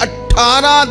18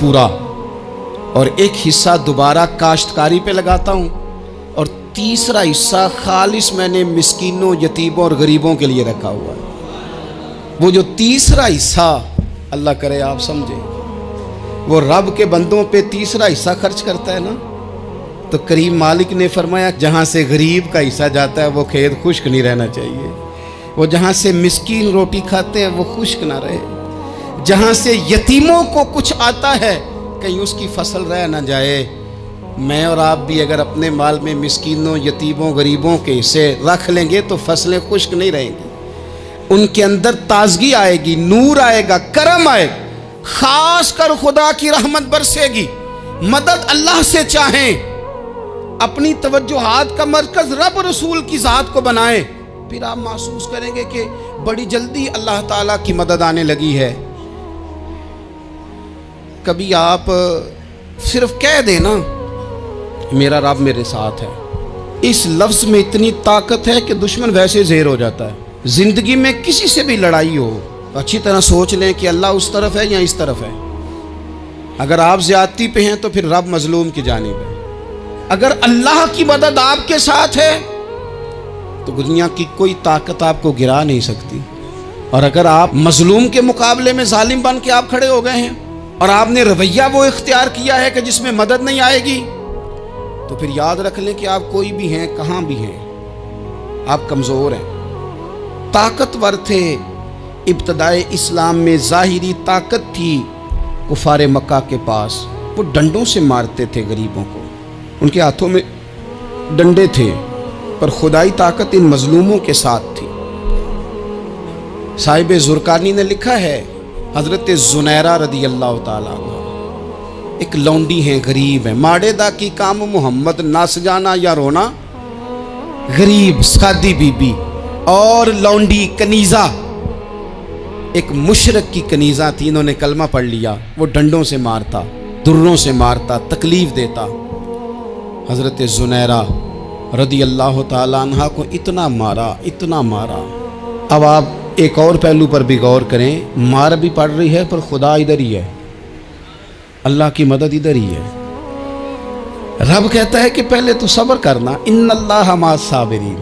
پورا اور ایک حصہ دوبارہ کاشتکاری پہ لگاتا ہوں، اور تیسرا حصہ خالص میں نے مسکینوں، یتیموں اور غریبوں کے لیے رکھا ہوا ہے۔ وہ جو تیسرا حصہ، اللہ کرے آپ سمجھیں، وہ رب کے بندوں پہ تیسرا حصہ خرچ کرتا ہے نا، تو کریم مالک نے فرمایا جہاں سے غریب کا حصہ جاتا ہے وہ کھیت خشک نہیں رہنا چاہیے، وہ جہاں سے مسکین روٹی کھاتے ہیں وہ خشک نہ رہے، جہاں سے یتیموں کو کچھ آتا ہے کہیں اس کی فصل رہ نہ جائے۔ میں اور آپ بھی اگر اپنے مال میں مسکینوں، یتیموں، غریبوں کے حصے رکھ لیں گے تو فصلیں خشک نہیں رہیں گی، ان کے اندر تازگی آئے گی، نور آئے گا، کرم آئے گا، خاص کر خدا کی رحمت برسے گی۔ مدد اللہ سے چاہیں، اپنی توجہات کا مرکز رب رسول کی ذات کو بنائیں، پھر آپ محسوس کریں گے کہ بڑی جلدی اللہ تعالیٰ کی مدد آنے لگی ہے۔ کبھی آپ صرف کہہ دیں نا میرا رب میرے ساتھ ہے، اس لفظ میں اتنی طاقت ہے کہ دشمن ویسے زہر ہو جاتا ہے۔ زندگی میں کسی سے بھی لڑائی ہو تو اچھی طرح سوچ لیں کہ اللہ اس طرف ہے یا اس طرف ہے۔ اگر آپ زیادتی پہ ہیں تو پھر رب مظلوم کی جانب ہے۔ اگر اللہ کی مدد آپ کے ساتھ ہے تو دنیا کی کوئی طاقت آپ کو گرا نہیں سکتی، اور اگر آپ مظلوم کے مقابلے میں ظالم بن کے آپ کھڑے ہو گئے ہیں اور آپ نے رویہ وہ اختیار کیا ہے کہ جس میں مدد نہیں آئے گی، تو پھر یاد رکھ لیں کہ آپ کوئی بھی ہیں، کہاں بھی ہیں، آپ کمزور ہیں۔ طاقتور تھے ابتدائے اسلام میں، ظاہری طاقت تھی کفار مکہ کے پاس، وہ ڈنڈوں سے مارتے تھے غریبوں کو، ان کے ہاتھوں میں ڈنڈے تھے، پر خدائی طاقت ان مظلوموں کے ساتھ تھی۔ صاحب زرقانی نے لکھا ہے، حضرت زنیرہ رضی اللہ تعالیٰ عنہ ایک لونڈی ہیں، غریب ہیں، ماڑے دا کی کام محمد نس جانا یا رونا، غریب سادی بی بی اور لونڈی کنیزہ، ایک مشرک کی کنیزہ تھی، انہوں نے کلمہ پڑھ لیا، وہ ڈنڈوں سے مارتا، دروں سے مارتا، تکلیف دیتا۔ حضرت زنیرہ رضی اللہ تعالیٰ عنہ کو اتنا مارا، اتنا مارا۔ اب آپ ایک اور پہلو پر بھی غور کریں، مار بھی پڑ رہی ہے پر خدا ادھر ہی ہے، اللہ کی مدد ادھر ہی ہے۔ رب کہتا ہے کہ پہلے تو صبر کرنا، ان اللہ مع الصابرین،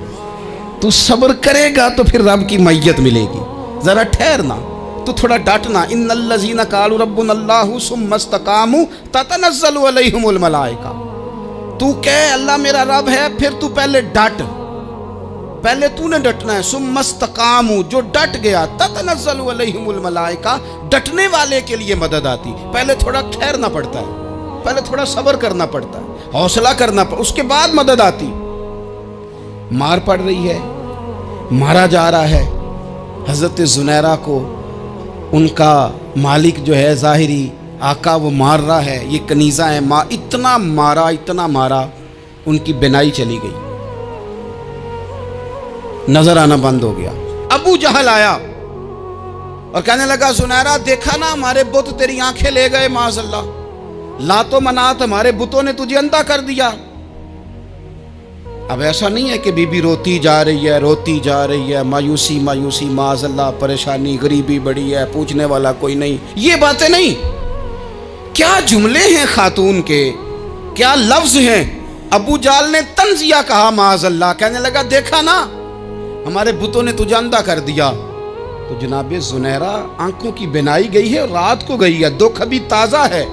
تو صبر کرے گا تو پھر رب کی معیت ملے گی، ذرا ٹھہرنا، تو تھوڑا ڈٹنا۔ ان الذین قالوا ربنا اللہ ثم استقاموا تتنزل علیہم الملائکہ، تو کہے اللہ میرا رب ہے، پھر تو پہلے ڈٹ، پہلے تو نے ڈٹنا ہے۔ ثم استقاموا، جو ڈٹ گیا، تتنزل علیہم الملائکہ، ڈٹنے والے کے لیے مدد آتی، پہلے تھوڑا ٹھہرنا پڑتا ہے، پہلے تھوڑا صبر کرنا پڑتا ہے، حوصلہ کرنا پڑتا، اس کے بعد مدد آتی۔ مار پڑ رہی ہے، مارا جا رہا ہے حضرت زنیرہ کو، ان کا مالک جو ہے ظاہری آقا وہ مار رہا ہے، یہ کنیزہ ہے، اتنا مارا، اتنا مارا، ان کی بینائی چلی گئی، نظر آنا بند ہو گیا۔ ابو جہل آیا اور کہنے لگا زنیرہ دیکھا نا ہمارے بت تیری آنکھیں لے گئے، معاذ اللہ، لات و منات ہمارے بتوں نے تجھے اندھا کر دیا۔ اب ایسا نہیں ہے کہ بی بی روتی جا رہی ہے، روتی جا رہی ہے، مایوسی مایوسی، معاذ اللہ، پریشانی، غریبی بڑی ہے، پوچھنے والا کوئی نہیں، یہ باتیں نہیں۔ کیا جملے ہیں خاتون کے، کیا لفظ ہیں۔ ابو جہل نے تنزیہ کہا، معاذ اللہ، کہنے لگا دیکھا نا ہمارے بتوں نے تجھے اندھا کر دیا۔ تو جناب زنیرہ آنکھوں کی بینائی گئی ہے، رات کو گئی ہے، دکھ ابھی تازہ ہے،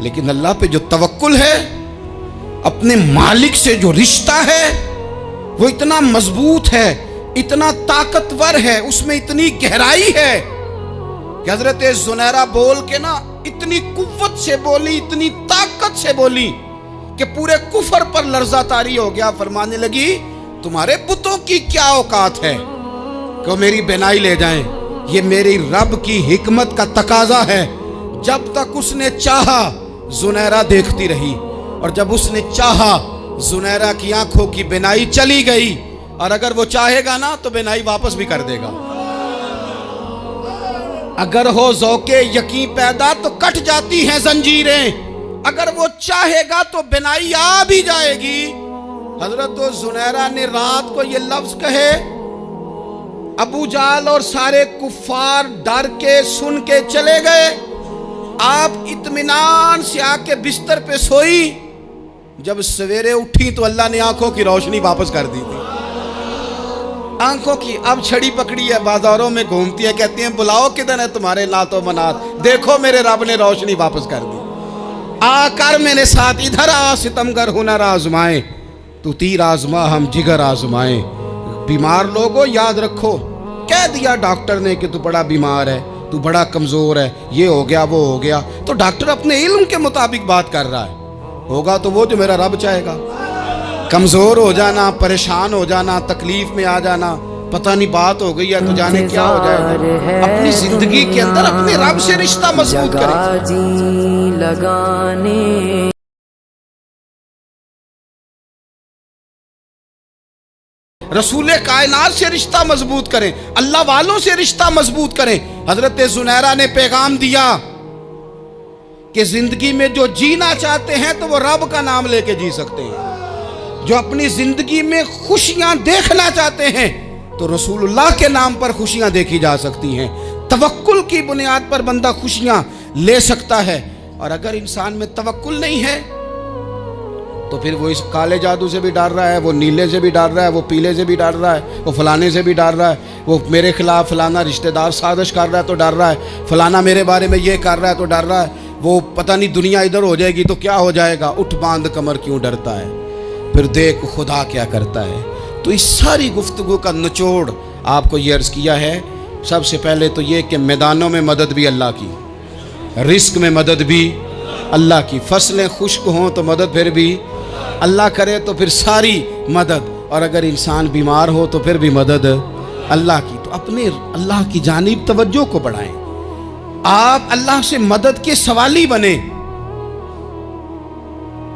لیکن اللہ پہ جو توکل ہے، اپنے مالک سے جو رشتہ ہے وہ اتنا مضبوط ہے، اتنا طاقتور ہے، اس میں اتنی گہرائی ہے کہ حضرت زنیرہ بول کے نا اتنی قوت سے بولی، اتنی طاقت سے بولی کہ پورے کفر پر لرزہ طاری ہو گیا۔ فرمانے لگی تمہارے بتوں کی کیا اوقات ہے کہ وہ میری بینائی لے جائیں، یہ میری رب کی حکمت کا تقاضا ہے۔ جب تک اس نے چاہا زنیرہ دیکھتی رہی، اور جب اس نے چاہا زنیرہ کی آنکھوں کی بینائی چلی گئی، اور اگر وہ چاہے گا نا تو بینائی واپس بھی کر دے گا۔ اگر ہو ذوق یقین پیدا تو کٹ جاتی ہیں زنجیریں، اگر وہ چاہے گا تو بینائی آ بھی جائے گی۔ حضرت زنیرہ نے رات کو یہ لفظ کہے، ابو جہل اور سارے کفار ڈر کے سن کے چلے گئے، آپ اطمینان سے آ کے بستر پہ سوئی، جب سویرے اٹھی تو اللہ نے آنکھوں کی روشنی واپس کر دی تھی۔ آنکھوں کی اب چھڑی پکڑی ہے، بازاروں میں گھومتی ہے، کہتی ہیں بلاؤ کدھر ہے تمہارے نعت و منات، دیکھو میرے رب نے روشنی واپس کر دی۔ آ کر میرے ساتھ ادھر آ ستمگر ہنر آزمائے، تو تیر آزما ہم جگر آزمائیں۔ بیمار لوگوں یاد رکھو، کہہ دیا ڈاکٹر نے کہ تو بڑا بیمار ہے، تو بڑا کمزور ہے، یہ ہو گیا وہ ہو گیا، تو ڈاکٹر اپنے علم کے مطابق بات کر رہا ہے، ہوگا تو وہ جو میرا رب چاہے گا۔ کمزور ہو جانا، پریشان ہو جانا، تکلیف میں آ جانا، پتہ نہیں بات ہو گئی ہے تو جانے کیا ہو جائے گا۔ اپنی زندگی کے اندر اپنے رب سے رشتہ مضبوط کریں۔ رسول کائنات سے رشتہ مضبوط کریں، اللہ والوں سے رشتہ مضبوط کریں۔ حضرت زنیرہ نے پیغام دیا کہ زندگی میں جو جینا چاہتے ہیں تو وہ رب کا نام لے کے جی سکتے ہیں، جو اپنی زندگی میں خوشیاں دیکھنا چاہتے ہیں تو رسول اللہ کے نام پر خوشیاں دیکھی جا سکتی ہیں۔ توکل کی بنیاد پر بندہ خوشیاں لے سکتا ہے، اور اگر انسان میں توکل نہیں ہے تو پھر وہ اس کالے جادو سے بھی ڈر رہا ہے، وہ نیلے سے بھی ڈر رہا ہے، وہ پیلے سے بھی ڈر رہا ہے، وہ فلانے سے بھی ڈر رہا ہے، وہ میرے خلاف فلانا رشتہ دار سازش کر رہا ہے تو ڈر رہا ہے، فلانا میرے بارے میں یہ کر رہا ہے تو ڈر رہا ہے، وہ پتہ نہیں دنیا ادھر ہو جائے گی تو کیا ہو جائے گا، اٹھ باندھ کمر کیوں ڈرتا ہے، پھر دیکھ خدا کیا کرتا ہے۔ تو اس ساری گفتگو کا نچوڑ آپ کو یہ عرض کیا ہے، سب سے پہلے تو یہ کہ میدانوں میں مدد بھی اللہ کی، رزق میں مدد بھی اللہ کی، فصلیں خشک ہوں تو مدد پھر بھی اللہ کرے، تو پھر ساری مدد، اور اگر انسان بیمار ہو تو پھر بھی مدد اللہ کی۔ تو اپنے اللہ کی جانب توجہ کو بڑھائیں، آپ اللہ سے مدد کے سوالی بنیں۔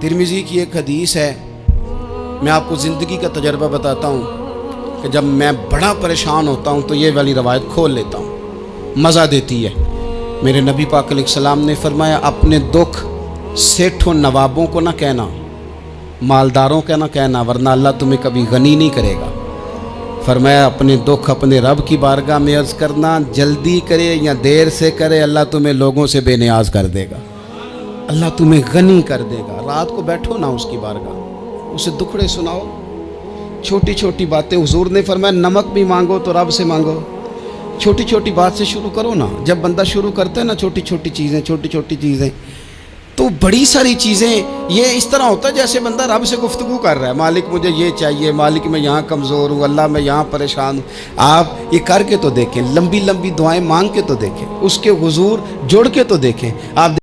ترمذی کی ایک حدیث ہے، میں آپ کو زندگی کا تجربہ بتاتا ہوں کہ جب میں بڑا پریشان ہوتا ہوں تو یہ والی روایت کھول لیتا ہوں، مزہ دیتی ہے۔ میرے نبی پاک علیہ السلام نے فرمایا اپنے دکھ سیٹھوں نوابوں کو نہ کہنا، مالداروں کا نہ کہنا، ورنہ اللہ تمہیں کبھی غنی نہیں کرے گا۔ فرمایا اپنے دکھ اپنے رب کی بارگاہ میں عرض کرنا، جلدی کرے یا دیر سے کرے اللہ تمہیں لوگوں سے بے نیاز کر دے گا، اللہ تمہیں غنی کر دے گا۔ رات کو بیٹھو نا اس کی بارگاہ، اسے دکھڑے سناؤ، چھوٹی چھوٹی باتیں۔ حضور نے فرمایا نمک بھی مانگو تو رب سے مانگو، چھوٹی چھوٹی بات سے شروع کرو نا۔ جب بندہ شروع کرتا ہے نا چھوٹی چھوٹی چیزیں تو بڑی ساری چیزیں یہ اس طرح ہوتا ہے جیسے بندہ رب سے گفتگو کر رہا ہے، مالک مجھے یہ چاہیے، مالک میں یہاں کمزور ہوں، اللہ میں یہاں پریشان ہوں۔ آپ یہ کر کے تو دیکھیں، لمبی لمبی دعائیں مانگ کے تو دیکھیں، اس کے حضور جڑ کے تو دیکھیں۔ آپ